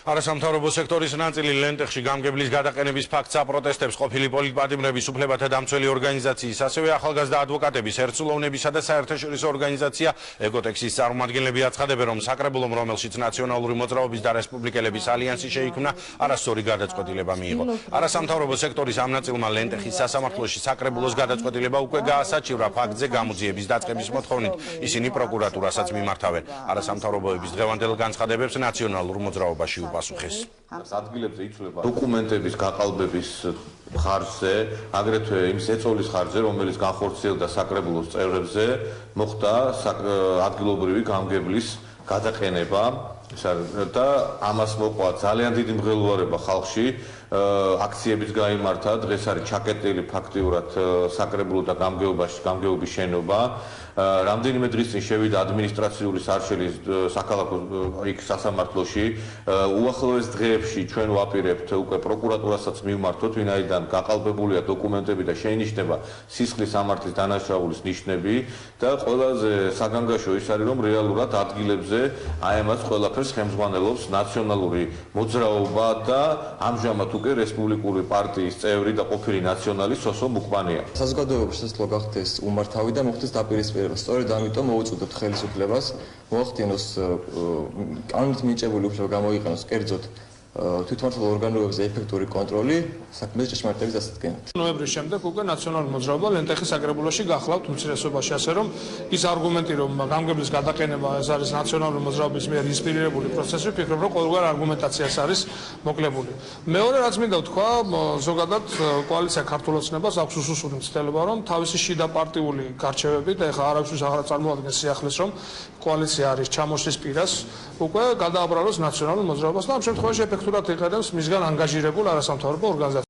არასამთავრობო სექტორის ნაწილი ლენტეხში გამგებლის გადაყენების ფაქტს აპროტესტებს ყოფილი პოლიტპატიმრების უფლებათა დამცველი ორგანიზაციის, ასევე ახალგაზრდა ადვოკატების ერთსულოვნებისა და საერთაშორისო ორგანიზაცია ეკოტექსის წარმომადგენლები აცხადებენ, რომ საკრებულომ, რომელშიც ნაციონალური მოძრაობის და რესპუბლიკელების ალიანსი შეიქმნა, არასწორი გადაწყვეტილება მიიღო. არასამთავრობო სექტორის ამ ნაწილმა ლენტეხის სასამართლოში საკრებულოს გადაწყვეტილება უკვე გაასაჩივრა ფაქტზე გამოძიების დაწყების მოთხოვნით. ისინი პროკურატურასაც მიმართავენ. არასამთავრობოების დღევანდელ განცხადებებს ნაციონალურ მოძრაობაში უპასუხეს. ადგილებზე იცვლება დოკუმენტების გაყალბების ხარჯზე, აგრეთვე იმის ეწოლის ხარჯზე, რომელიც განხორციელდა საკრებულოს წევრებზე, მოხდა ადგილობრივი გამგებლის გადაყენება და ამას მოყვა ძალიან დიდი მღელვარება ხალხში. აქციებიც გაიმართა, დღეს არის ჩაკეტილი ფაქტიურად საკრებულო და გამგეობის შენობა. რამდენიმე დღის წინ შევიდა ადმინისტრაციული სარჩელის საქალაქო იქ სასამართლოში. უახლოეს დღეებში ჩვენ ვაპირებთ უკვე პროკურატურასაც მივმართოთ, ვინაიდან გაყალბებულია დოკუმენტები და შეინიშნება სისხლის სამართლის დანაშაულის ნიშნები და ყველაზე საგანგაშო ის არის, რომ რეალურად ადგილებზე აი ამას ყველაფერს ხელმძღვანელობს ნაციონალური მოძრაობა და ამჟამად უკვე რესპუბლიკური პარტიის წევრი და ყოფილი ნაციონალის სოსო მუკბანია. საზოგადოებაში შესაძლოა გახდეს უმართავი და მოხდეს დაპირისპირება. სწორედ ამიტომ მოვუწოდოთ ხელისუფლებას მოახდინოს კანონით მინიჭებული უფლება გამოიყენოს კერძოდ თვითმმართველ ორგანოებზე ეფექტური კონტროლი საქმის ჭეშმარიტების დასადგენად. ნოემბრის შემდეგ უკვე ნაციონალური მოძრაობა ლენტეხის საკრებულოში გახლავთ უმცირესობაში, ასე რომ ის არგუმენტი, რომ გამგებლის გადაყენება ეს არის ნაციონალური მოძრაობის მიერ ინსპირირებული პროცესი, ვფიქრობ, რომ ყოველგვარ არგუმენტაციას არის მოკლებული. მეორე რაც მინდა ვთქვა, ზოგადად კოალიცია ქართულ ოცნებას აქვს უსუსური მცდელობა, რომ თავისი შიდა პარტიული გარჩევებით, ეხლა არავისთვის აღარ წარმოადგენს სიახლეს, რომ კოალიცია არის ჩამოშლის პირას, უკვე გადააბრალოს ნაციონალურ მოძრაობას და ამ შემთხვევაში ეფექტურად იყენებს მისგან ანგაჟირებულ არასამთავრობო ორგანიზაციას.